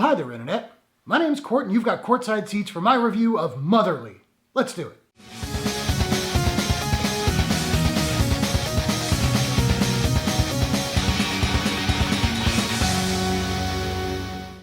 Hi there, Internet. My name's Court, and you've got courtside seats for my review of Motherly. Let's do it.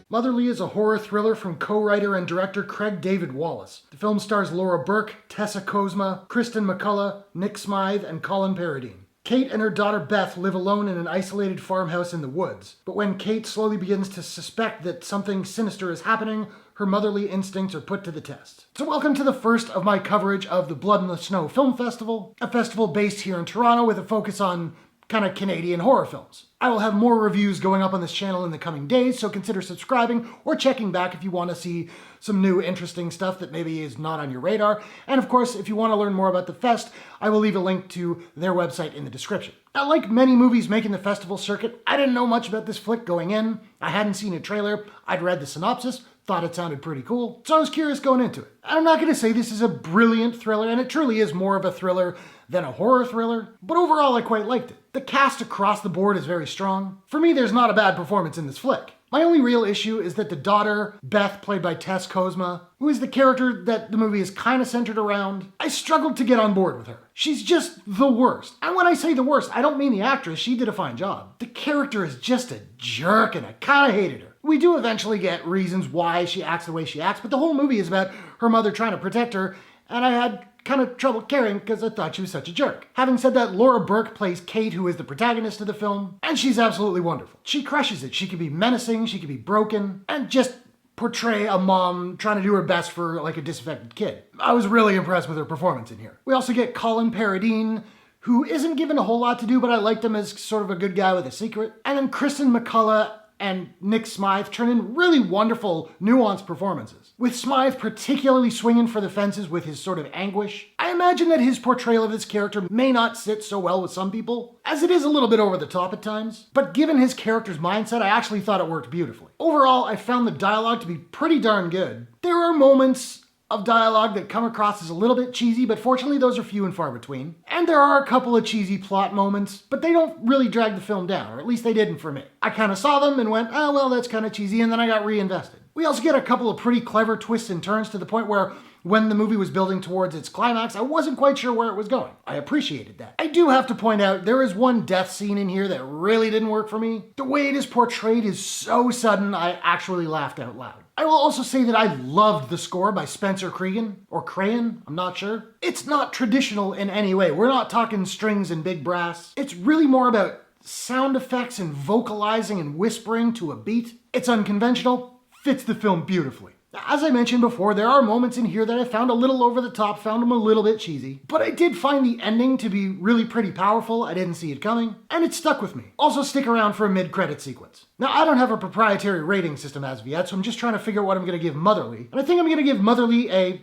Motherly is a horror thriller from co-writer and director Craig David Wallace. The film stars Lora Burke, Tessa Kozma, Kristen MacCulloch, Nick Smyth, and Colin Paradine. Kate and her daughter Beth live alone in an isolated farmhouse in the woods. But when Kate slowly begins to suspect that something sinister is happening, her motherly instincts are put to the test. So welcome to the first of my coverage of the Blood in the Snow Film Festival, a festival based here in Toronto with a focus on kind of Canadian horror films. I will have more reviews going up on this channel in the coming days, so consider subscribing or checking back if you want to see some new interesting stuff that maybe is not on your radar. And of course, if you want to learn more about the fest, I will leave a link to their website in the description. Now, like many movies making the festival circuit, I didn't know much about this flick going in. I hadn't seen a trailer, I'd read the synopsis, thought it sounded pretty cool, so I was curious going into it. I'm not going to say this is a brilliant thriller, and it truly is more of a thriller than a horror thriller, but overall I quite liked it. The cast across the board is very strong. For me, there's not a bad performance in this flick. My only real issue is that the daughter, Beth, played by Tessa Kozma, who is the character that the movie is kind of centered around, I struggled to get on board with her. She's just the worst. And when I say the worst, I don't mean the actress, she did a fine job. The character is just a jerk and I kind of hated her. We do eventually get reasons why she acts the way she acts, but the whole movie is about her mother trying to protect her, and I had kind of trouble caring because I thought she was such a jerk. Having said that, Lora Burke plays Kate, who is the protagonist of the film, and she's absolutely wonderful. She crushes it. She can be menacing, she can be broken, and just portray a mom trying to do her best for like a disaffected kid. I was really impressed with her performance in here. We also get Colin Paradine, who isn't given a whole lot to do, but I liked him as sort of a good guy with a secret. And then Kristen MacCulloch and Nick Smyth turn in really wonderful, nuanced performances. With Smyth particularly swinging for the fences with his sort of anguish, I imagine that his portrayal of this character may not sit so well with some people, as it is a little bit over the top at times, but given his character's mindset, I actually thought it worked beautifully. Overall, I found the dialogue to be pretty darn good. There are moments of dialogue that come across as a little bit cheesy, but fortunately those are few and far between. And there are a couple of cheesy plot moments, but they don't really drag the film down, or at least they didn't for me. I kind of saw them and went, oh well, that's kind of cheesy, and then I got reinvested. We also get a couple of pretty clever twists and turns to the point where when the movie was building towards its climax, I wasn't quite sure where it was going. I appreciated that. I do have to point out, there is one death scene in here that really didn't work for me. The way it is portrayed is so sudden, I actually laughed out loud. I will also say that I loved the score by Spencer Cregan, or Crayon, I'm not sure. It's not traditional in any way. We're not talking strings and big brass. It's really more about sound effects and vocalizing and whispering to a beat. It's unconventional, fits the film beautifully. As I mentioned before, there are moments in here that I found a little over the top, found them a little bit cheesy, but I did find the ending to be really pretty powerful. I didn't see it coming, and it stuck with me. Also, stick around for a mid-credit sequence. Now, I don't have a proprietary rating system as of yet, so I'm just trying to figure out what I'm going to give Motherly, and I think I'm going to give Motherly a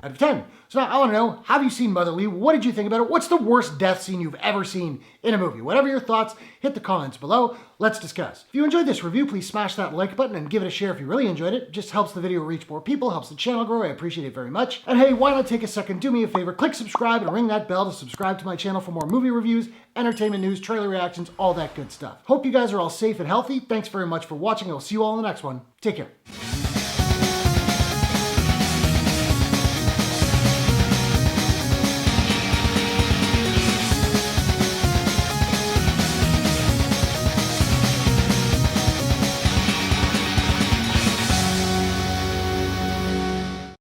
out of 10. So now I want to know, have you seen Motherly? What did you think about it? What's the worst death scene you've ever seen in a movie? Whatever your thoughts, hit the comments below. Let's discuss. If you enjoyed this review, please smash that like button and give it a share if you really enjoyed it. It just helps the video reach more people, helps the channel grow. I appreciate it very much. And hey, why not take a second, do me a favor, click subscribe and ring that bell to subscribe to my channel for more movie reviews, entertainment news, trailer reactions, all that good stuff. Hope you guys are all safe and healthy. Thanks very much for watching. I'll see you all in the next one. Take care.